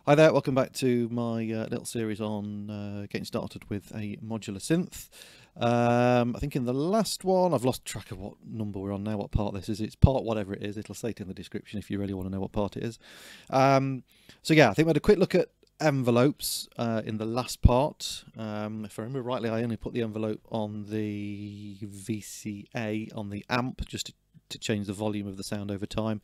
Hi there, welcome back to my little series on getting started with a modular synth. I think in the last one, I've lost track of what number we're on now, what part this is. It's part whatever it is, it'll say it in the description if you really want to know what part it is. So yeah, I think we had a quick look at envelopes in the last part. If I remember rightly, I only put the envelope on the VCA on the amp just to change the volume of the sound over time.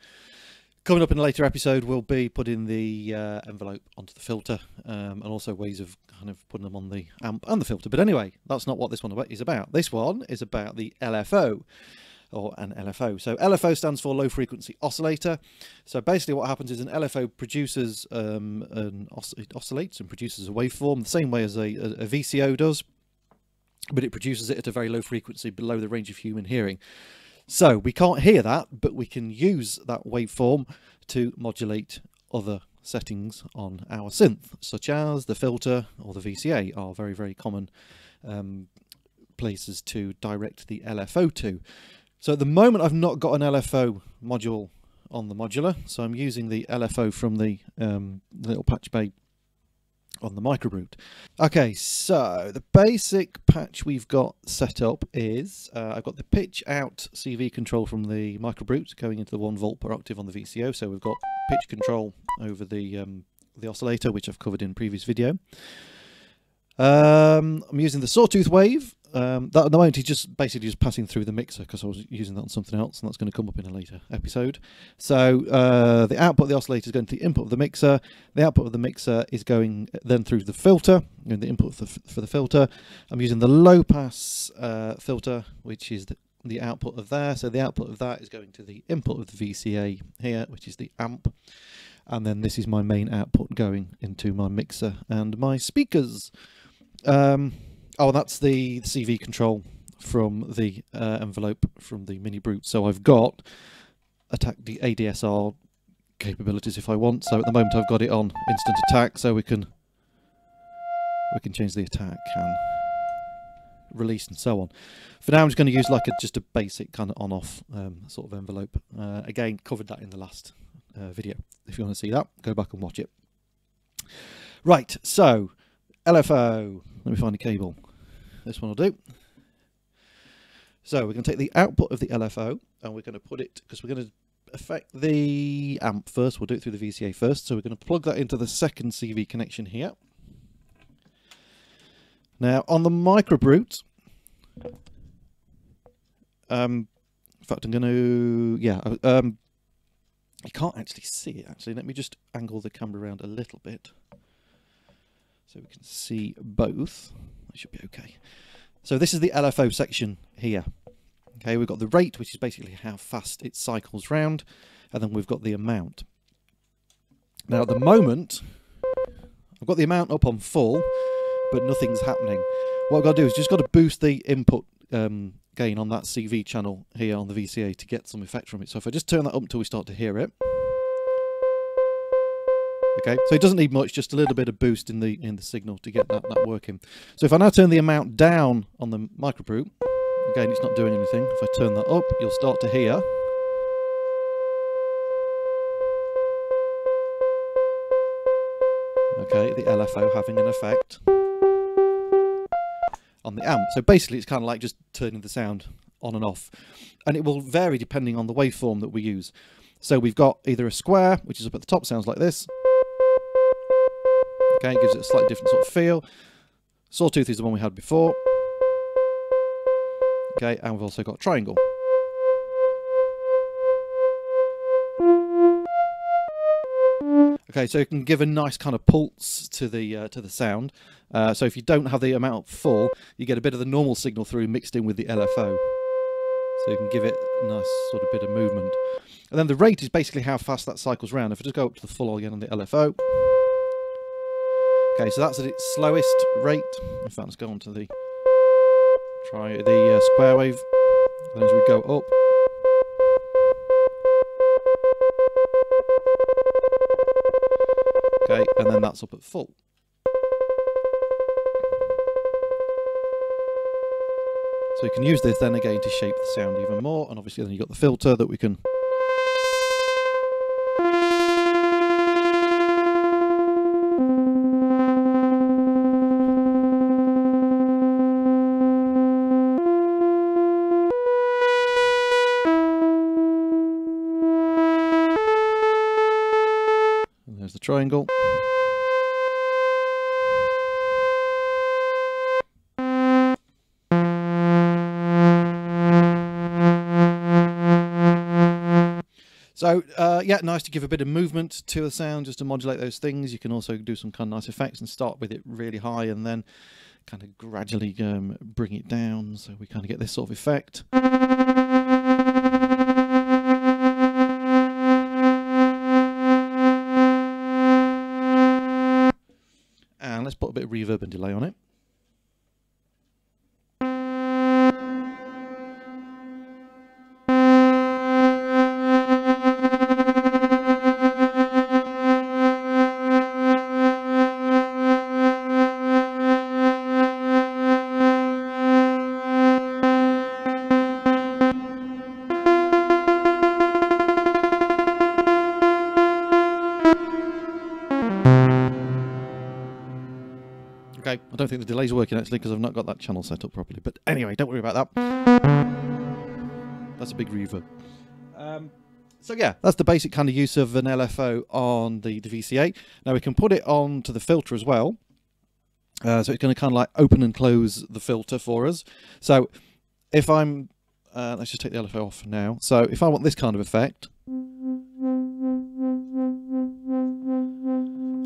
Coming up in a later episode, we'll be putting the envelope onto the filter and also ways of kind of putting them on the amp and the filter. But anyway, that's not what this one is about. This one is about the LFO, or an LFO. So LFO stands for low frequency oscillator. So basically what happens is an LFO produces, it oscillates and produces a waveform the same way as a VCO does, but it produces it at a very low frequency below the range of human hearing. So we can't hear that, but we can use that waveform to modulate other settings on our synth, such as the filter or the VCA are very, very common places to direct the LFO to. So at the moment I've not got an LFO module on the modular, so I'm using the LFO from the little patch bay on the Microbrute. Okay, so the basic patch we've got set up is I've got the pitch out CV control from the Microbrute going into the 1 volt per octave on the VCO. So we've got pitch control over the oscillator, which I've covered in previous video. I'm using the sawtooth wave. That at the moment is just basically just passing through the mixer because I was using that on something else, and that's going to come up in a later episode. So the output of the oscillator is going to the input of the mixer. The output of the mixer is going then through the filter, and the input for the filter. I'm using the low pass filter, which is the output of there. So the output of that is going to the input of the VCA here, which is the amp. And then this is my main output going into my mixer and my speakers. Oh, that's the CV control from the envelope from the Mini Brute. So I've got the ADSR capabilities if I want. So at the moment I've got it on instant attack, so we can change the attack and release and so on. For now I'm just going to use like just a basic kind of on-off sort of envelope. Again, covered that in the last video. If you want to see that, go back and watch it. Right, so LFO. Let me find a cable. This one will do. So we're going to take the output of the LFO and we're going to put it, because we're going to affect the amp first, we'll do it through the VCA first, so we're going to plug that into the second CV connection here. Now on the Microbrute, in fact I'm going to, yeah, you can't actually see it actually, let me just angle the camera around a little bit so we can see both. That should be okay. So this is the LFO section here. Okay, we've got the rate, which is basically how fast it cycles round, and then we've got the amount. Now at the moment, I've got the amount up on full, but nothing's happening. What I've got to do is just got to boost the input gain on that CV channel here on the VCA to get some effect from it. So if I just turn that up until we start to hear it. Okay, so it doesn't need much, just a little bit of boost in the signal to get that working. So if I now turn the amount down on the Microbrute, again it's not doing anything. If I turn that up, you'll start to hear. Okay, the LFO having an effect on the amp. So basically it's kind of like just turning the sound on and off. And it will vary depending on the waveform that we use. So we've got either a square, which is up at the top, sounds like this. Okay, it gives it a slightly different sort of feel. Sawtooth is the one we had before. Okay, and we've also got triangle. Okay, so you can give a nice kind of pulse to the sound. So if you don't have the amount full, you get a bit of the normal signal through mixed in with the LFO. So you can give it a nice sort of bit of movement. And then the rate is basically how fast that cycles round. If I just go up to the full again on the LFO. Okay, so that's at its slowest rate. In fact, let's go on to the square wave. And as we go up, okay, and then that's up at full. So you can use this then again to shape the sound even more, and obviously then you've got the filter that we can. triangle. So yeah, nice to give a bit of movement to the sound just to modulate those things. You can also do some kind of nice effects and start with it really high and then kind of gradually bring it down, so we kind of get this sort of effect. And let's put a bit of reverb and delay on it. Okay, I don't think the delay's working actually because I've not got that channel set up properly. But anyway, don't worry about that. That's a big reverb. So yeah, that's the basic kind of use of an LFO on the VCA. Now we can put it on to the filter as well. So it's going to kind of like open and close the filter for us. So if I'm, let's just take the LFO off now. So if I want this kind of effect,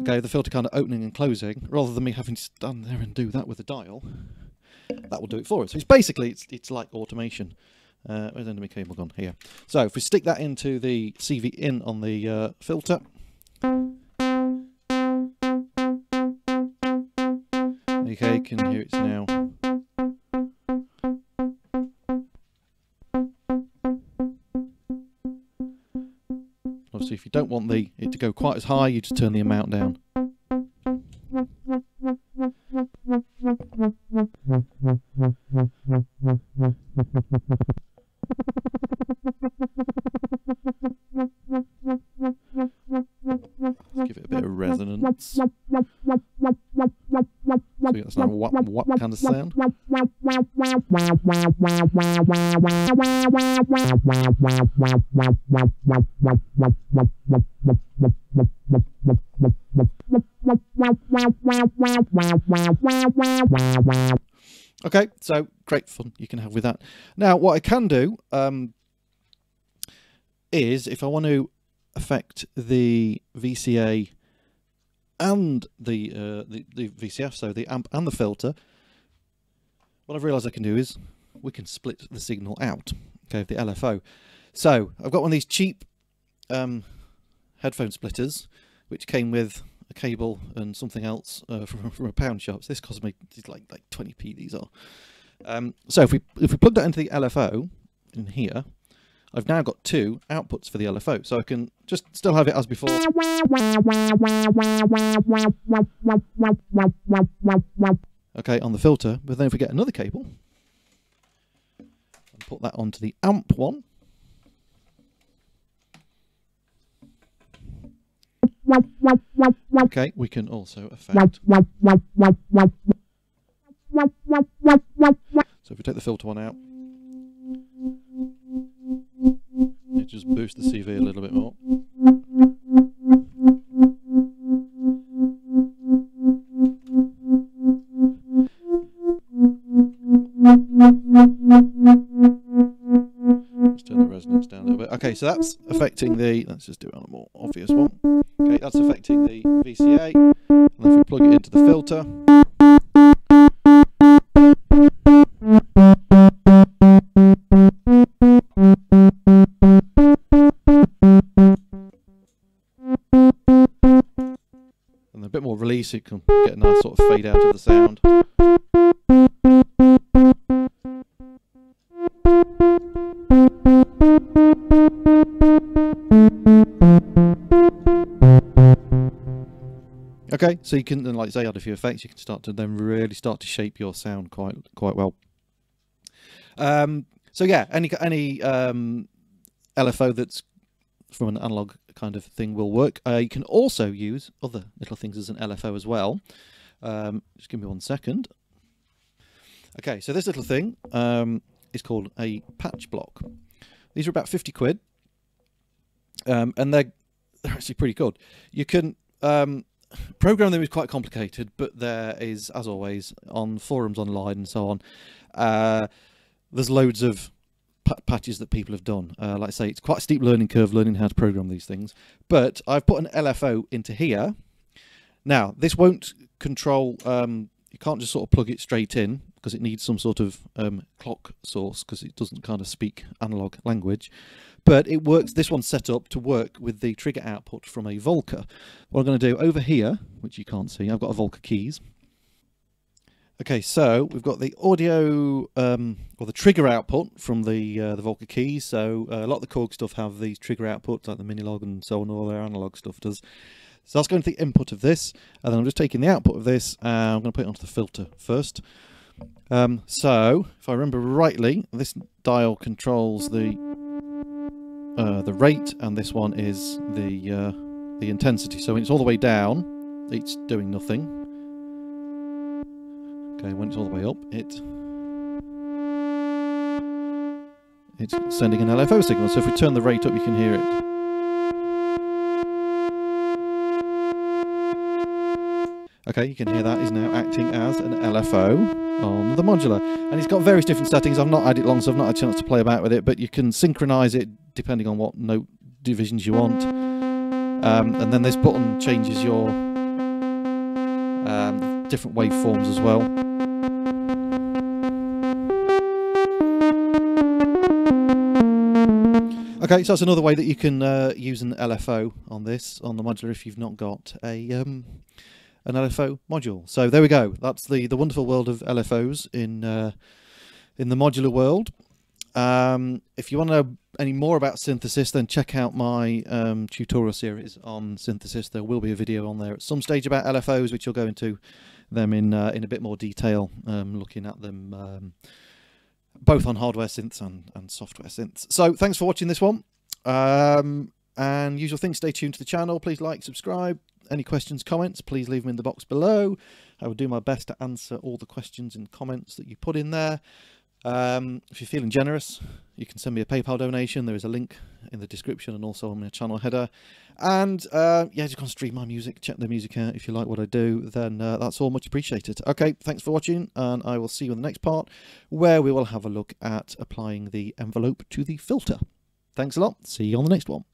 okay, the filter kind of opening and closing, rather than me having to stand there and do that with a dial, that will do it for us. So it's basically, it's like automation. Where's the end of my cable gone? Here. So if we stick that into the CV in on the filter, okay, you can hear it's now. Obviously, if you don't want it to go quite as high, you just turn the amount down. Let's give it a bit of resonance. So we get this now whap whap kind of sound. Okay, so great fun you can have with that. Now, what I can do is, if I want to affect the VCA and the VCF, so the amp and the filter, what I've realised I can do is we can split the signal out, okay, of the LFO. So I've got one of these cheap headphone splitters, which came with a cable and something else from a pound shop. So this cost me like 20p. These are. So if we plug that into the LFO in here, I've now got two outputs for the LFO, so I can just still have it as before. Okay, on the filter, but then if we get another cable and put that onto the amp one. Okay, we can also affect. So if we take the filter one out, it just boosts the CV a little bit more. Let's turn the resonance down a little bit. Okay, so that's affecting the, let's just do it on a more obvious one. Okay, that's affecting the VCA. And if we plug it into the filter, and a bit more release, it can get a nice sort of fade out of the sound. Okay, so you can then, like say, add a few effects. You can start to then really start to shape your sound quite well. So yeah, any LFO that's from an analog kind of thing will work. You can also use other little things as an LFO as well. Just give me 1 second. Okay, so this little thing is called a patch block. These are about 50 quid, and they're actually pretty good. You can programming them is quite complicated, but there is, as always, on forums online and so on, there's loads of patches that people have done. Like I say, it's quite a steep learning curve learning how to program these things. But I've put an LFO into here. Now, this won't control, you can't just sort of plug it straight in because it needs some sort of clock source because it doesn't kind of speak analog language. But it works, this one's set up to work with the trigger output from a Volca. What I'm going to do over here, which you can't see, I've got a Volca keys. Okay, so we've got the audio, or the trigger output from the Volca keys. So a lot of the Korg stuff have these trigger outputs, like the Minilog and so on, all their analog stuff does. So that's going to the input of this, and then I'm just taking the output of this, and I'm going to put it onto the filter first. So, if I remember rightly, this dial controls the rate, and this one is the intensity. So when it's all the way down, it's doing nothing. Okay, when it's all the way up, it's sending an LFO signal. So if we turn the rate up, you can hear it. Okay, you can hear that is now acting as an LFO on the modular. And it's got various different settings. I've not had it long, so I've not had a chance to play about with it, but you can synchronize it depending on what note divisions you want. And then this button changes your different waveforms as well. Okay, so that's another way that you can use an LFO on this, on the modular, if you've not got an LFO module. So there we go. That's the wonderful world of LFOs in the modular world. If you want to know any more about synthesis, then check out my tutorial series on synthesis. There will be a video on there at some stage about LFOs, which will go into them in a bit more detail, looking at them both on hardware synths and software synths. So thanks for watching this one. And usual thing, stay tuned to the channel. Please like, subscribe. Any questions, comments, please leave them in the box below. I will do my best to answer all the questions and comments that you put in there. If you're feeling generous, you can send me a PayPal donation. There is a link in the description and also on my channel header. And yeah, just go and stream my music, check the music out. If you like what I do, then that's all much appreciated. Okay, thanks for watching, and I will see you in the next part, where we will have a look at applying the envelope to the filter. Thanks a lot. See you on the next one.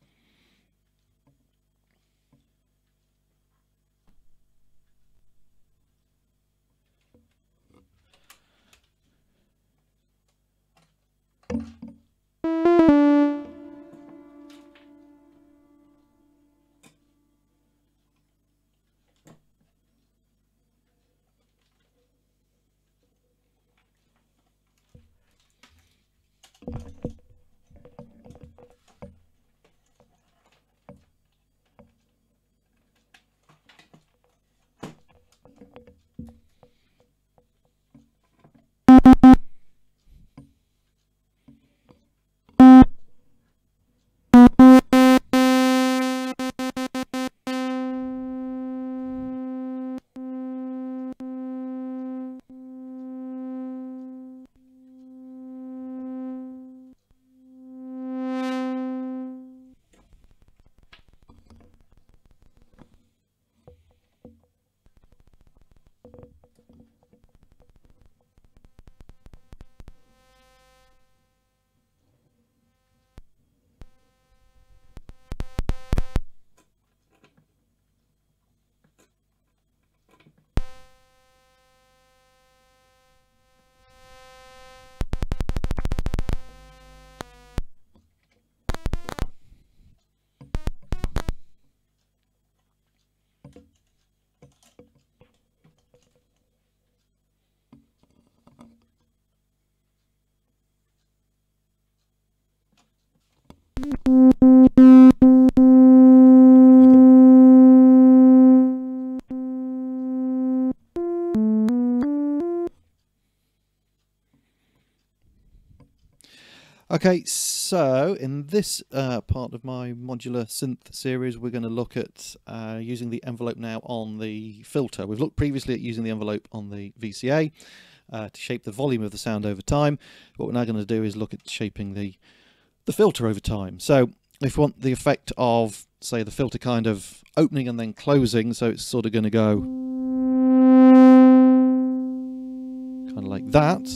Okay, so in this part of my modular synth series, we're going to look at using the envelope now on the filter. We've looked previously at using the envelope on the VCA to shape the volume of the sound over time. What we're now going to do is look at shaping the filter over time. So if we want the effect of say, the filter kind of opening and then closing, so it's sort of going to go kind of like that.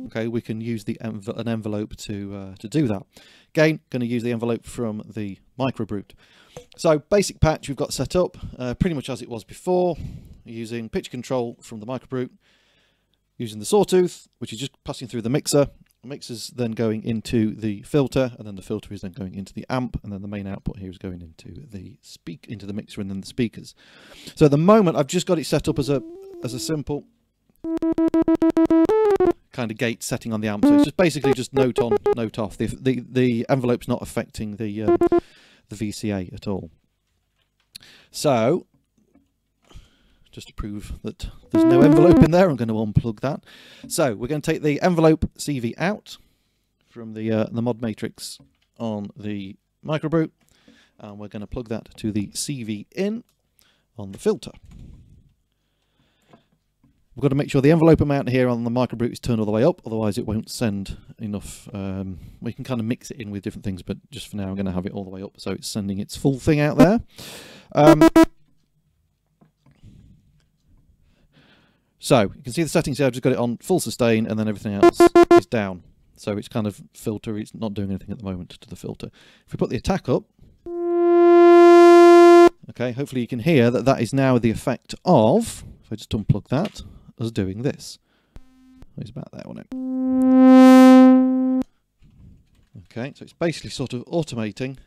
Okay, we can use an envelope to do that. Again, going to use the envelope from the Microbrute. So basic patch we've got set up pretty much as it was before, using pitch control from the Microbrute, using the sawtooth, which is just passing through the mixer. The mixer's then going into the filter, and then the filter is then going into the amp, and then the main output here is going into the mixer and then the speakers. So at the moment I've just got it set up as a simple kind of gate setting on the amp. So it's just basically just note on, note off. The envelope's not affecting the VCA at all. So just to prove that there's no envelope in there, I'm going to unplug that. So we're going to take the envelope CV out from the mod matrix on the Microbrute, and we're going to plug that to the CV in on the filter. We've got to make sure the envelope amount here on the Microbrute is turned all the way up, otherwise it won't send enough. We can kind of mix it in with different things, but just for now I'm going to have it all the way up so it's sending its full thing out there. So you can see the settings here. I've just got it on full sustain, and then everything else is down. So it's kind of filter, it's not doing anything at the moment to the filter. If we put the attack up, okay, hopefully you can hear that that is now the effect of, if I just unplug that, us doing this. It's about there, wasn't it? Okay, so it's basically sort of automating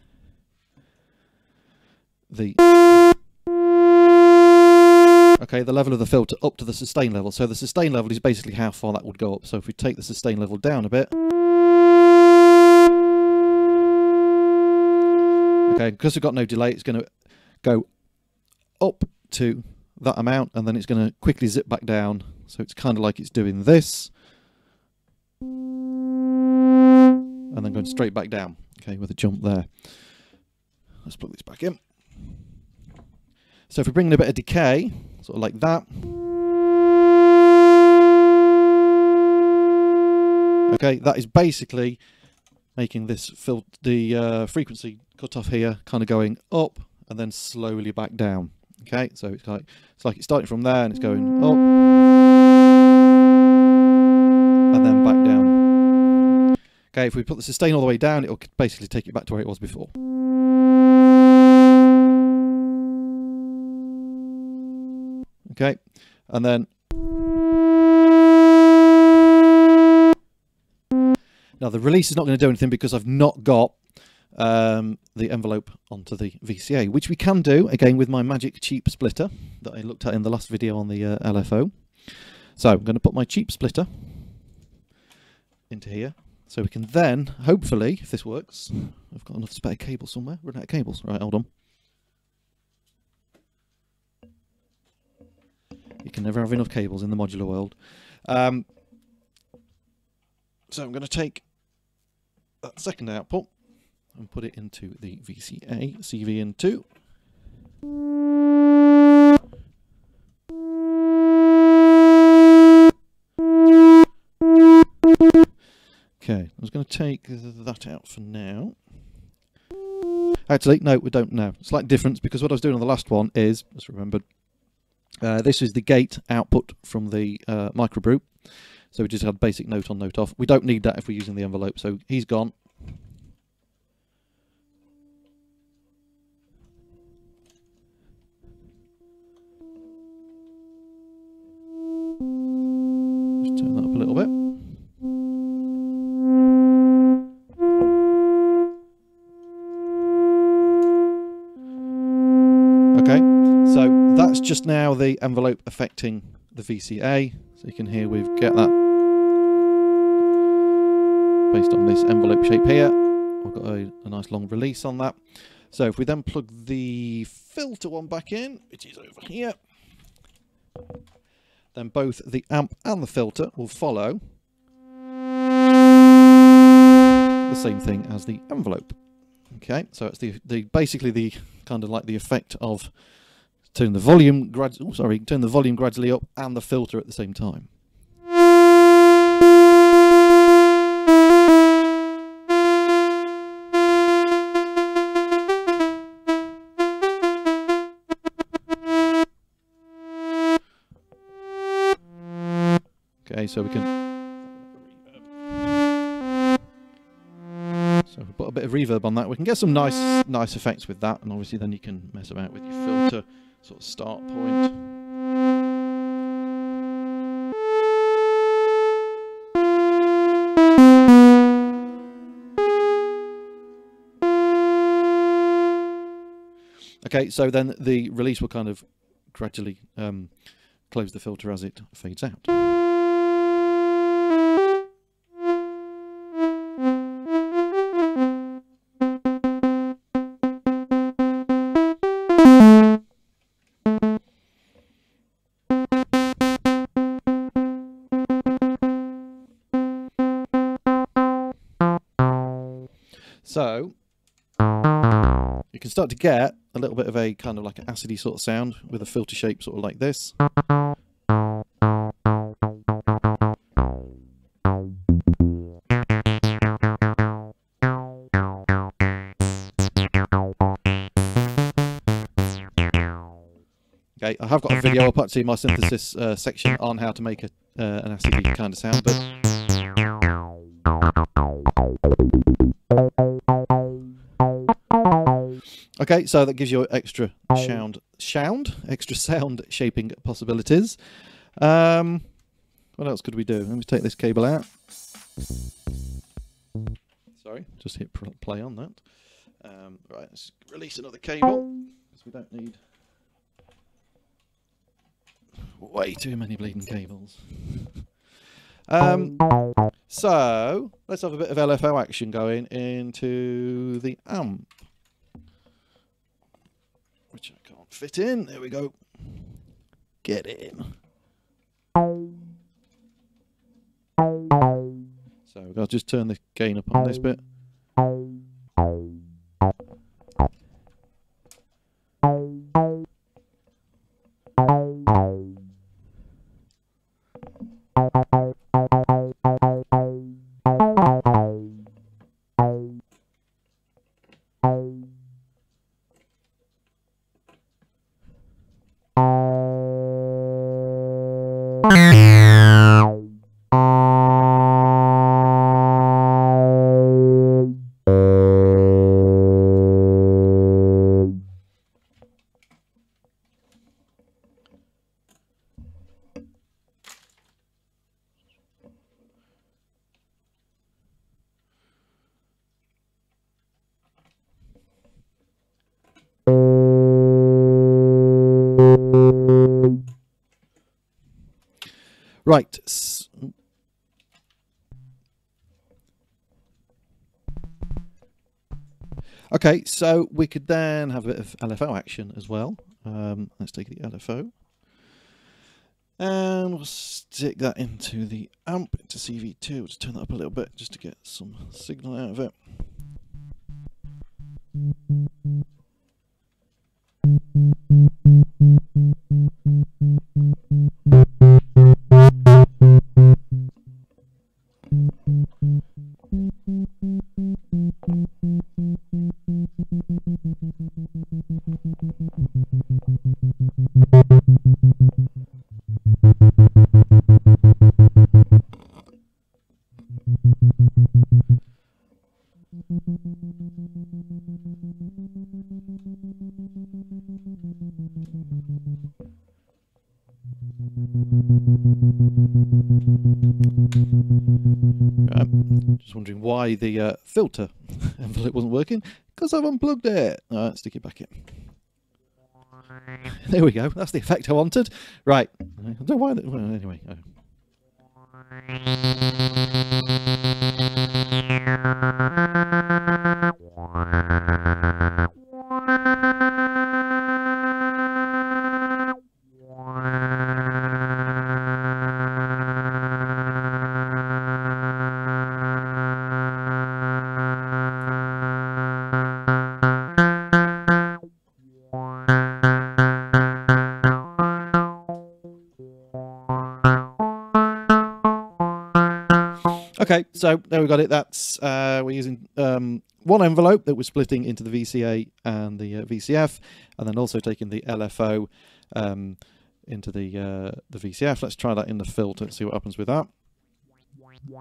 the the level of the filter up to the sustain level. So the sustain level is basically how far that would go up. So if we take the sustain level down a bit, okay, because we've got no delay, it's going to go up to that amount, and then it's going to quickly zip back down. So it's kind of like it's doing this, and then going straight back down, okay, with a jump there. Let's plug this back in. So if we bring in a bit of decay, sort of like that, okay, that is basically making this the frequency cut off here kind of going up and then slowly back down. Okay, so it's like it's starting from there and it's going up and then back down. Okay, if we put the sustain all the way down, it'll basically take it back to where it was before. Okay, and then now the release is not going to do anything because I've not got the envelope onto the VCA, which we can do again with my magic cheap splitter that I looked at in the last video on the LFO. So I'm going to put my cheap splitter into here, so we can then hopefully, if this works, I've got enough spare cable somewhere. Run out of cables. Right, hold on. You can never have enough cables in the modular world. So I'm going to take that second output and put it into the VCA, CV in 2. Okay, I was going to take that out for now. Actually, no, we don't now. Slight difference, because what I was doing on the last one is, just remembered, this is the gate output from the Microbrute. So we just had basic note on, note off. We don't need that if we're using the envelope, so he's gone. Just turn that up a little bit. Okay, so that's just now the envelope affecting the VCA. So you can hear we get that based on this envelope shape here. I've got a nice long release on that. So if we then plug the filter one back in, which is over here, then both the amp and the filter will follow the same thing as the envelope. Okay, so it's basically the kind of like the effect of turn the volume gradually up and the filter at the same time. Okay, so we can. So we put a bit of reverb on that. We can get some nice effects with that, and obviously then you can mess about with your filter sort of start point. Okay, so then the release will kind of gradually close the filter as it fades out. So you can start to get a little bit of a kind of like an acidy sort of sound with a filter shape sort of like this. Okay, I have got a video up actually in my synthesis section on how to make an acidy kind of sound, but okay, so that gives you extra sound shaping possibilities. What else could we do? Let me take this cable out. Sorry, just hit play on that. Right, let's release another cable because we don't need way too many bleeding cables. So let's have a bit of LFO action going into the amp, which I can't fit in. There we go. Get in. So I'll just turn the gain up on this bit. Right. Okay, so we could then have a bit of LFO action as well. Let's take the LFO. And we'll stick that into the amp, into CV2. We'll just turn that up a little bit just to get some signal out of it. Just wondering why the filter envelope wasn't working, because I've unplugged it. Alright, stick it back in. There we go, that's the effect I wanted. Right, I don't know why, well, anyway. Okay, so there we got it. That's we're using one envelope that we're splitting into the VCA and the VCF, and then also taking the LFO into the VCF. Let's try that in the filter and see what happens with that. So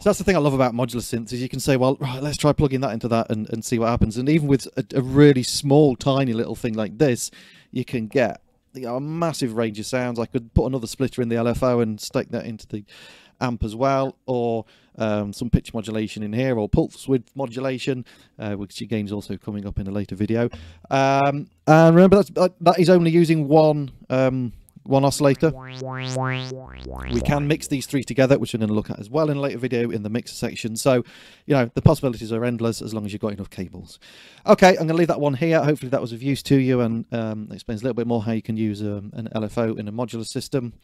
that's the thing I love about modular synths, is you can say, well, right, let's try plugging that into that and see what happens. And even with a really small, tiny little thing like this, you can get a massive range of sounds. I could put another splitter in the LFO and stake that into the amp as well, or some pitch modulation in here, or pulse width modulation, which again is also coming up in a later video. And remember, that is only using one oscillator. We can mix these three together, which we're going to look at as well in a later video in the mixer section. So, you know, the possibilities are endless as long as you've got enough cables. Okay, I'm going to leave that one here. Hopefully that was of use to you, and explains a little bit more how you can use an LFO in a modular system.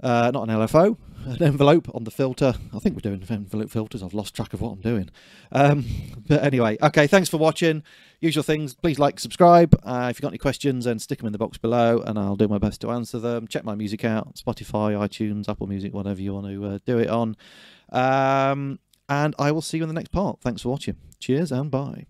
Not an LFO, an envelope on the filter. I think we're doing envelope filters. I've lost track of what I'm doing. But anyway, okay, thanks for watching. Usual things, please like, subscribe. If you've got any questions, then stick them in the box below and I'll do my best to answer them. Check my music out, Spotify, iTunes, Apple Music, whatever you want to do it on. And I will see you in the next part. Thanks for watching. Cheers and bye.